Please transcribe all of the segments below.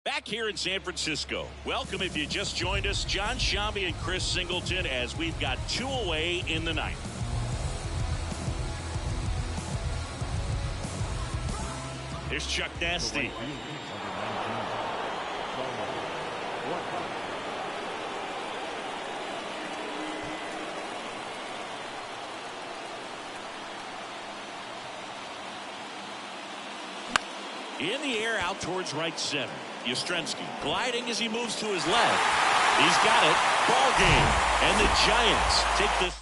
Back here in San Francisco. Welcome if you just joined us, John Shambi and Chris Singleton, as we've got two away in the ninth. Here's Chuck Nasty. In the air out towards right center. Yastrzemski gliding as he moves to his left. He's got it. Ball game. And the Giants take the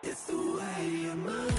It's the way you move.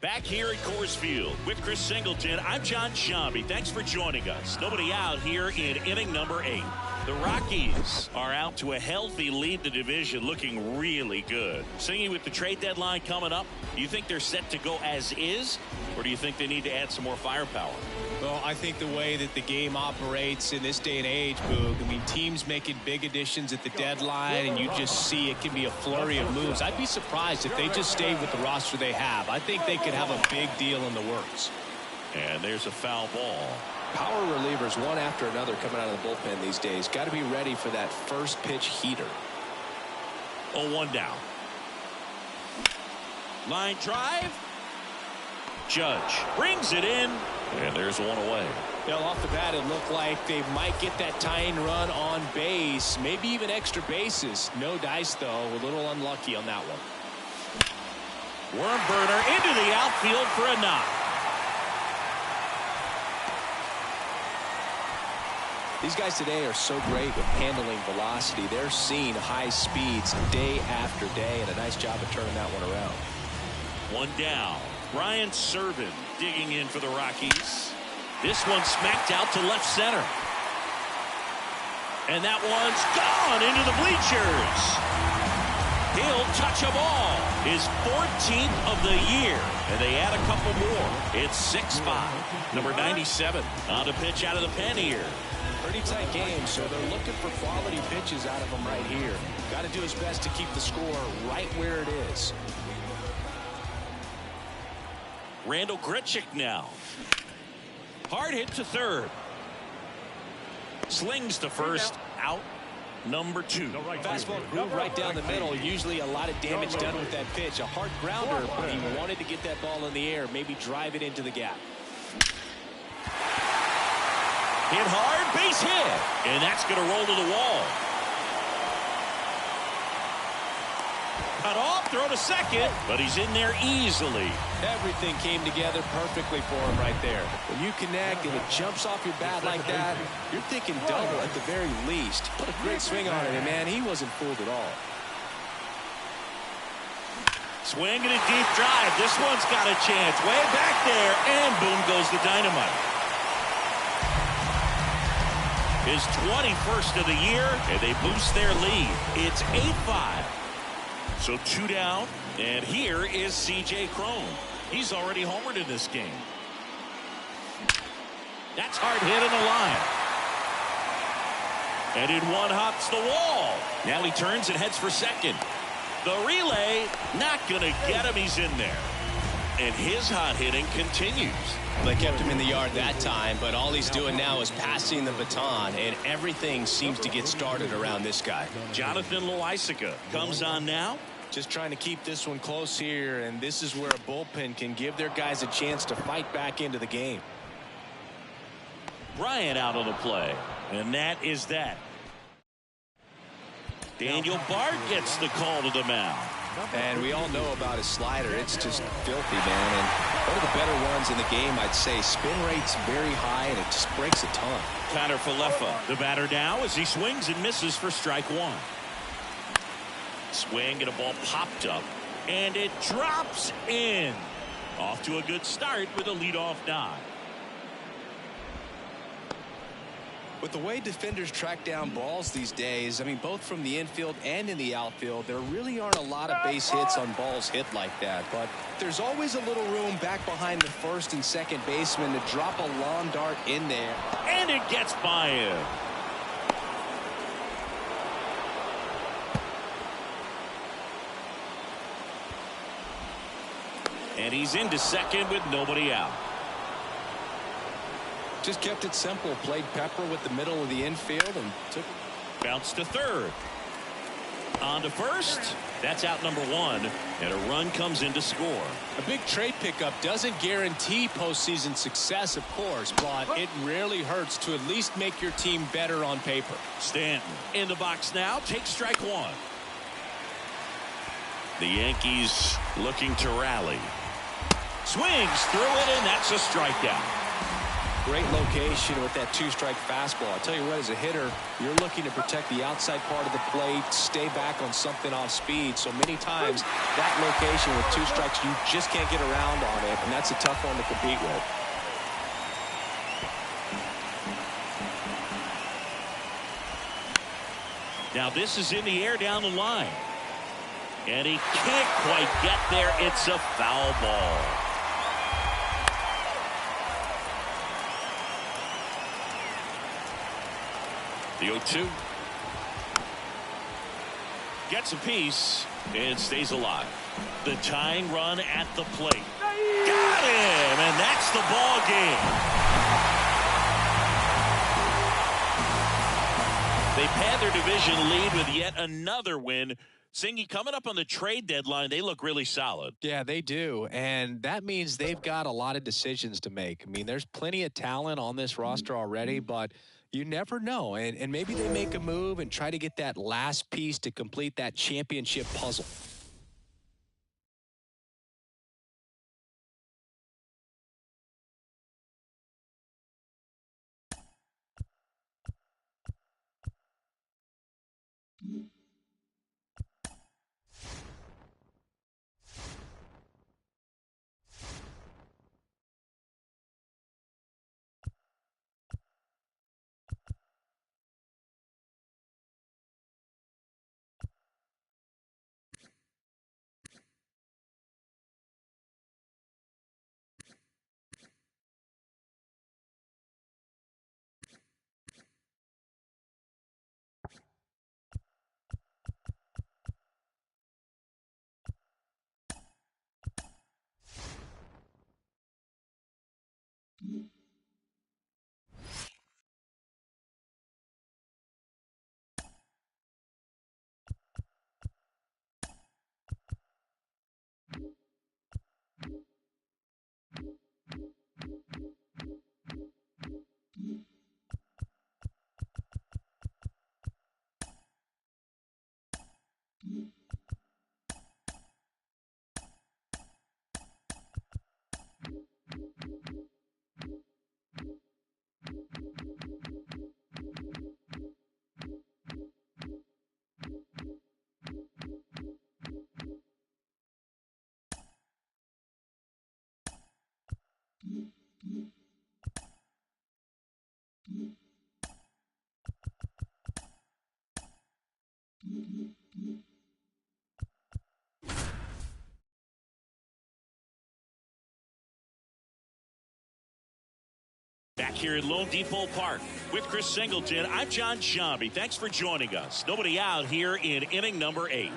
Back here at Coors Field with Chris Singleton, I'm John Shambi. Thanks for joining us. Nobody out here in inning number 8. The Rockies are out to a healthy lead the division, looking really good. Singing with the trade deadline coming up, do you think they're set to go as is, or do you think they need to add some more firepower? Well, I think the way that the game operates in this day and age, Boog, I mean, teams making big additions at the deadline, and you just see it can be a flurry of moves. I'd be surprised if they just stayed with the roster they have. I think they could have a big deal in the works. And there's a foul ball. Power relievers one after another coming out of the bullpen these days. Got to be ready for that first pitch heater. 0-1 down. Line drive. Judge brings it in, and there's one away. Now, off the bat, it looked like they might get that tying run on base, maybe even extra bases. No dice, though. A little unlucky on that one. Worm burner into the outfield for a knock. These guys today are so great with handling velocity. They're seeing high speeds day after day, and a nice job of turning that one around. One down. Brian Serven digging in for the Rockies. This one smacked out to left center. And that one's gone into the bleachers. He'll touch a ball. His 14th of the year. And they add a couple more. It's 6-5. Number 97 on to pitch out of the pen here. Pretty tight game, so they're looking for quality pitches out of him right here. Got to do his best to keep the score right where it is. Randall Grichuk now. Hard hit to third. Slings to first. Out. Number 2. Fastball groove right down the middle. Usually a lot of damage done with that pitch. A hard grounder, but he wanted to get that ball in the air. Maybe drive it into the gap. Hit hard, base hit. And that's going to roll to the wall. Cut off, throw to second, but he's in there easily. Everything came together perfectly for him right there. When you connect and it jumps off your bat like that, you're thinking double at the very least. Put a great swing on it, and man, he wasn't fooled at all. Swing and a deep drive. This one's got a chance. Way back there, and boom goes the dynamite. His 21st of the year, and they boost their lead. It's 8-5. So 2 down, and here is C.J. Cron. He's already homered in this game. That's hard hit in the line. And in one hops the wall. Now he turns and heads for second. The relay, not going to get him. He's in there. And his hot hitting continues. They kept him in the yard that time, but all he's doing now is passing the baton, and everything seems to get started around this guy. Jonathan Loaisiga comes on now. Just trying to keep this one close here, and this is where a bullpen can give their guys a chance to fight back into the game. Bryant out on the play, and that is that. Daniel Bard gets the call to the mound. And we all know about his slider. It's just filthy, man. And one of the better ones in the game, I'd say. Spin rate's very high, and it just breaks a ton. Connor Falefa, the batter now, as he swings and misses for strike 1. Swing and a ball popped up, and it drops in. Off to a good start with a leadoff nod. With the way defenders track down balls these days, I mean, both from the infield and in the outfield, there really aren't a lot of base hits on balls hit like that. But there's always a little room back behind the first and second baseman to drop a lawn dart in there. And it gets by him. And he's into second with nobody out. Just kept it simple. Played pepper with the middle of the infield and took it. Bounce to third. On to first. That's out number 1. And a run comes in to score. A big trade pickup doesn't guarantee postseason success, of course, but it rarely hurts to at least make your team better on paper. Stanton in the box now. Takes strike 1. The Yankees looking to rally. Swings through it, and that's a strikeout. Great location with that two-strike fastball. I'll tell you what, as a hitter, you're looking to protect the outside part of the plate, stay back on something off speed. So many times, that location with two strikes, you just can't get around on it, and that's a tough one to compete with. Now this is in the air down the line. And he can't quite get there. It's a foul ball. The 0-2. Gets a piece and stays alive. The tying run at the plate. Got him! And that's the ball game. They pad their division lead with yet another win. Singy, coming up on the trade deadline, they look really solid. Yeah, they do. And that means they've got a lot of decisions to make. I mean, there's plenty of talent on this roster already, but you never know. And maybe they make a move and try to get that last piece to complete that championship puzzle. Back here at Lone Depot Park with Chris Singleton, I'm John Shambi. Thanks for joining us. Nobody out here in inning number 8.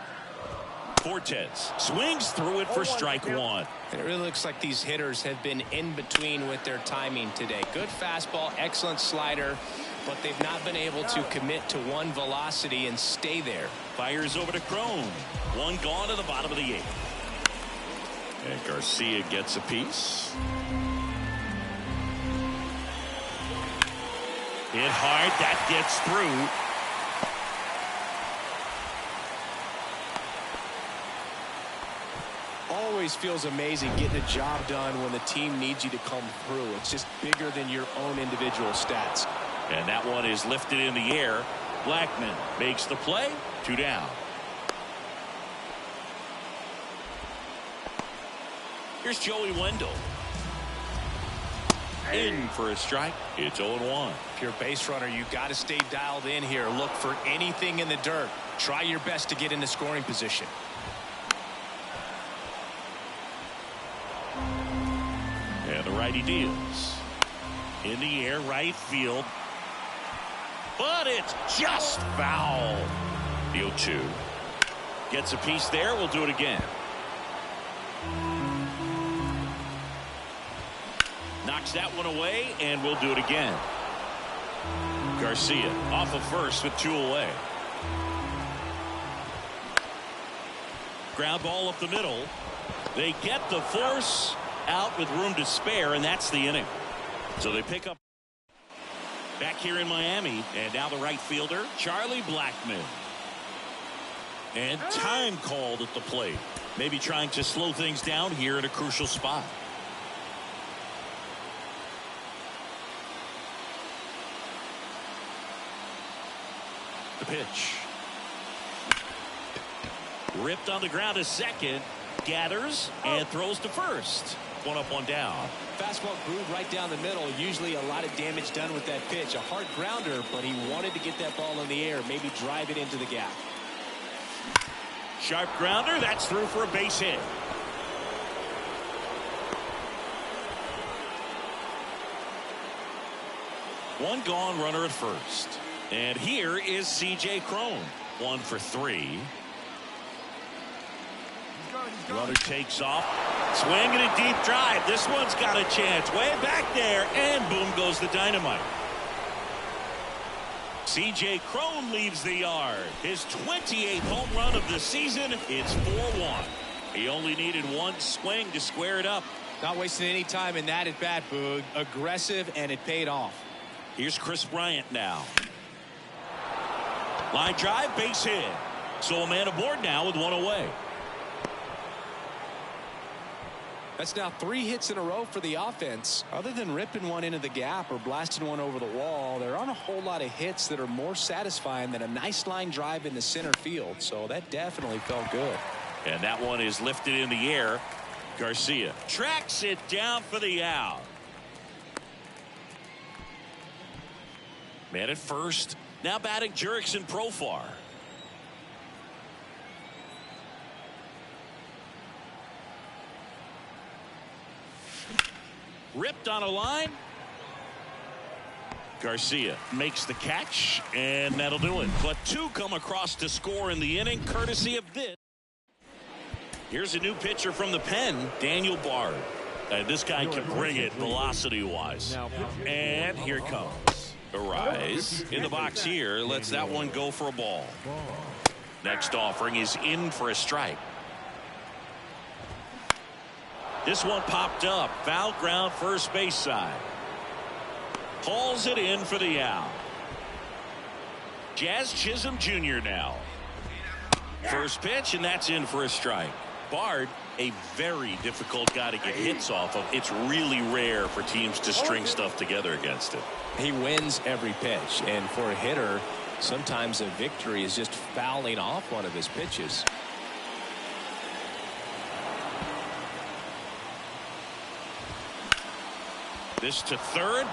Fortes swings through it for strike one. It really looks like these hitters have been in between with their timing today. Good fastball, excellent slider, but they've not been able to commit to one velocity and stay there. Fires over to Crone. One gone to the bottom of the 8th. And Garcia gets a piece. Hit hard. That gets through. Always feels amazing getting a job done when the team needs you to come through. It's just bigger than your own individual stats. And that one is lifted in the air. Blackman makes the play. 2 down. Here's Joey Wendell. In for a strike. It's 0-1. If you're a base runner, you got to stay dialed in here. Look for anything in the dirt. Try your best to get into scoring position. And the righty deals. In the air, right field. But it's just foul. The 0-2. Gets a piece there. We'll do it again. Knocks that one away, and we'll do it again. Garcia off of first with 2 away. Ground ball up the middle. They get the force out with room to spare, and that's the inning. So they pick up back here in Miami, and now the right fielder, Charlie Blackman. And time called at the plate. Maybe trying to slow things down here at a crucial spot. The pitch. Ripped on the ground to second. Gathers and throws to first. One up, one down. Fastball groove right down the middle. Usually a lot of damage done with that pitch. A hard grounder, but he wanted to get that ball in the air. Maybe drive it into the gap. Sharp grounder. That's through for a base hit. One gone, runner at first. And here is C.J. Cron. 1 for 3. Runner takes off. Swinging a deep drive. This one's got a chance. Way back there. And boom goes the dynamite. C.J. Cron leaves the yard. His 28th home run of the season. It's 4-1. He only needed one swing to square it up. Not wasting any time in that at bat, Boog. Aggressive, and it paid off. Here's Chris Bryant now. Line drive, base hit. So a man aboard now with one away. That's now 3 hits in a row for the offense. Other than ripping one into the gap or blasting one over the wall, there aren't a whole lot of hits that are more satisfying than a nice line drive in the center field. So that definitely felt good. And that one is lifted in the air. Garcia tracks it down for the out. Man at first. Now batting Jurickson Profar. Ripped on a line. Garcia makes the catch, and that'll do it. But 2 come across to score in the inning, courtesy of this. Here's a new pitcher from the pen, Daniel Bard. This guy can bring it velocity-wise. And here it comes. A rise in the box here. Lets that one go for a ball. Next offering is in for a strike. This one popped up. Foul ground, first base side. Hauls it in for the out. Jazz Chisholm Jr. now. First pitch, and that's in for a strike. Bard, a very difficult guy to get hits off of. It's really rare for teams to string stuff together against it. He wins every pitch, and for a hitter, sometimes a victory is just fouling off one of his pitches. This to third.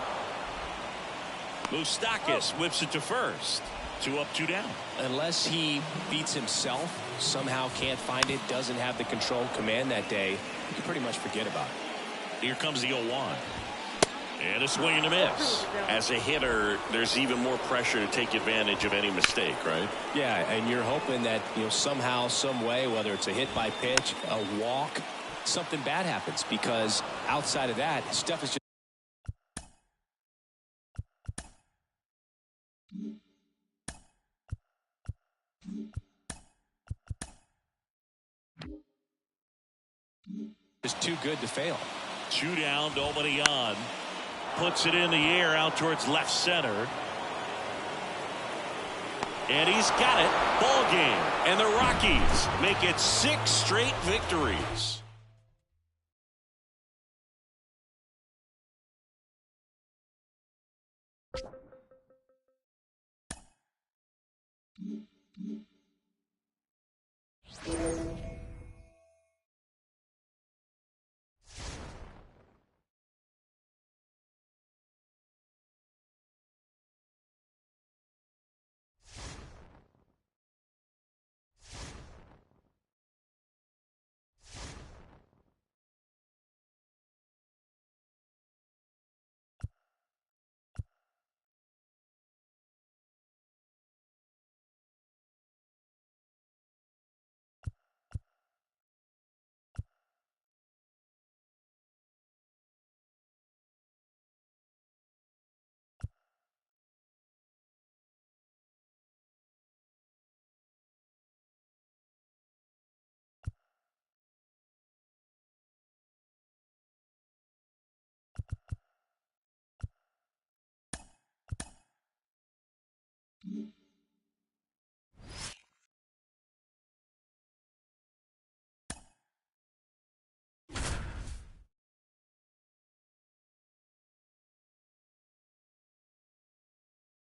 Moustakas whips it to first. 2 up, 2 down. Unless he beats himself, somehow can't find it, doesn't have the control command that day, you can pretty much forget about it. Here comes the 0-1. And a swing and a miss. As a hitter, there's even more pressure to take advantage of any mistake, right? Yeah, and you're hoping that, somehow, some way, whether it's a hit by pitch, a walk, something bad happens, because outside of that, stuff is just too good to fail. 2 down, nobody on. Puts it in the air out towards left center. And he's got it. Ball game. And the Rockies make it 6 straight victories.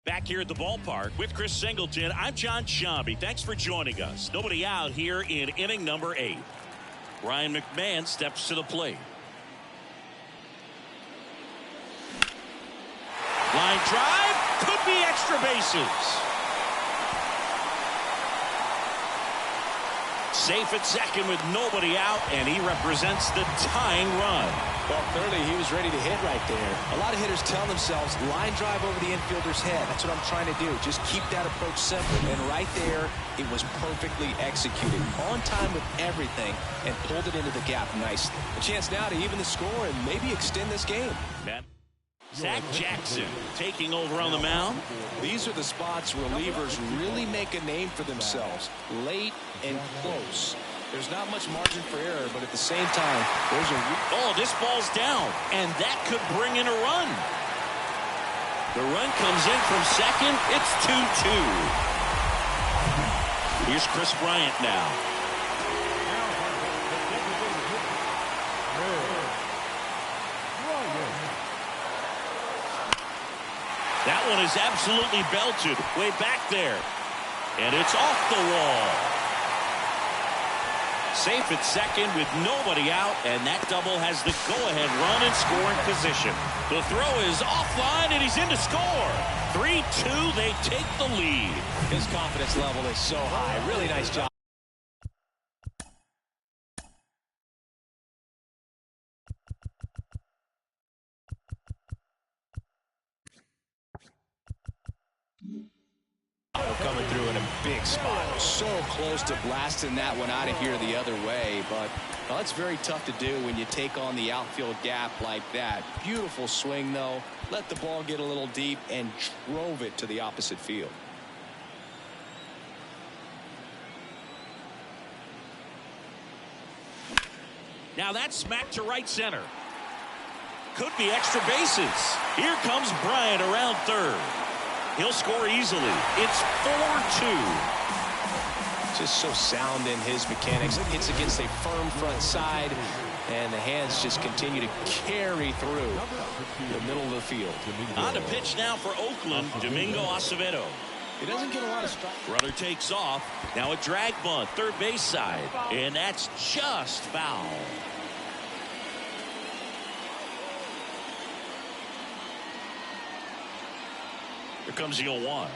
Back here at the ballpark with Chris Singleton, I'm John Shambi. Thanks for joining us. Nobody out here in inning number 8. Ryan McMahon steps to the plate. Line drive, could be extra bases. Safe at second with nobody out, and he represents the tying run. Well, clearly he was ready to hit right there. A lot of hitters tell themselves, line drive over the infielder's head. That's what I'm trying to do. Just keep that approach simple. And right there, it was perfectly executed. On time with everything, and pulled it into the gap nicely. A chance now to even the score and maybe extend this game. Zach Jackson taking over on the mound. These are the spots relievers really make a name for themselves. Late and close. There's not much margin for error, but at the same time, there's a... Oh, this ball's down, and that could bring in a run. The run comes in from second. It's 2-2. Here's Chris Bryant now. That one is absolutely belted way back there. And it's off the wall. Safe at second with nobody out, and that double has the go-ahead run in scoring position. The throw is offline, and he's in to score. 3-2, they take the lead. His confidence level is so high. Really nice job. Coming through in a big spot. So close to blasting that one out of here the other way, but well, it's very tough to do when you take on the outfield gap like that. Beautiful swing, though. Let the ball get a little deep and drove it to the opposite field. Now that's smacked to right center. Could be extra bases. Here comes Bryant around third. He'll score easily. It's 4-2. Just so sound in his mechanics. Hits against a firm front side, and the hands just continue to carry through the middle of the field. On to pitch now for Oakland, Domingo Acevedo. He doesn't get a lot of strikes. Runner takes off. Now a drag bunt, third base side. And that's just foul. Here comes the 0-1.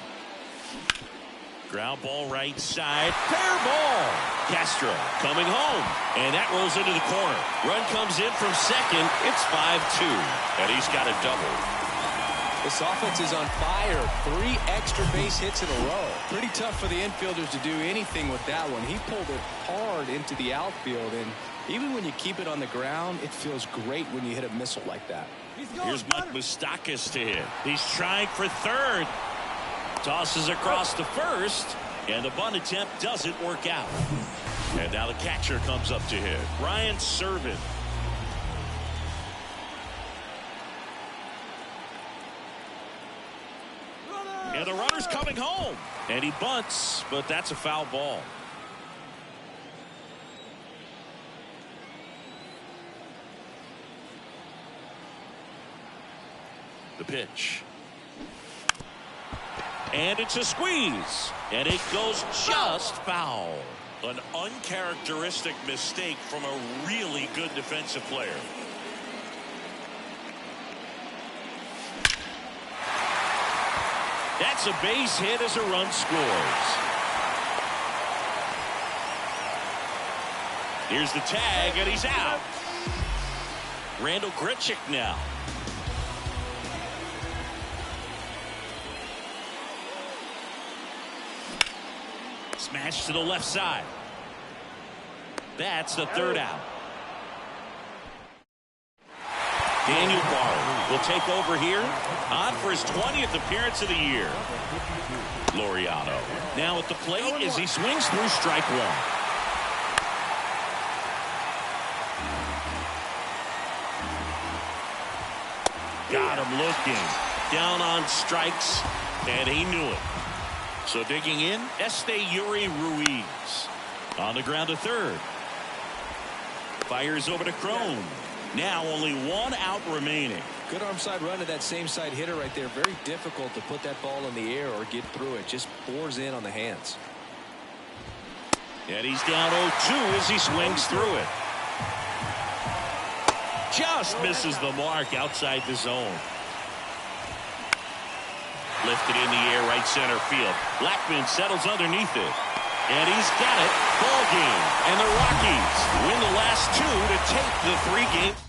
Ground ball right side. Fair ball. Castro coming home. And that rolls into the corner. Run comes in from second. It's 5-2. And he's got a double. This offense is on fire. 3 extra base hits in a row. Pretty tough for the infielders to do anything with that one. He pulled it hard into the outfield. And even when you keep it on the ground, it feels great when you hit a missile like that. Here's Mike Moustakas to hit. He's trying for third. Tosses across to first. And the bunt attempt doesn't work out. And now the catcher comes up to hit. Ryan Serven. And the runner's coming home. And he bunts, but that's a foul ball. The pitch. And it's a squeeze. And it goes just foul. An uncharacteristic mistake from a really good defensive player. That's a base hit as a run scores. Here's the tag, and he's out. Randall Grichuk now. Smash to the left side. That's the third out. Daniel Barr will take over here, on for his 20th appearance of the year. Laureano now at the plate as he swings through strike one. Got him looking. Down on strikes, and he knew it. So digging in, Esteury Ruiz. On the ground to third. Fires over to Crone. Now only 1 out remaining. Good arm side run to that same side hitter right there. Very difficult to put that ball in the air or get through it. Just bores in on the hands. And he's down 0-2 as he swings through it. Just misses the mark outside the zone. Lifted in the air, right center field. Blackman settles underneath it. And he's got it. Ball game. And the Rockies win the last two to take the 3-game.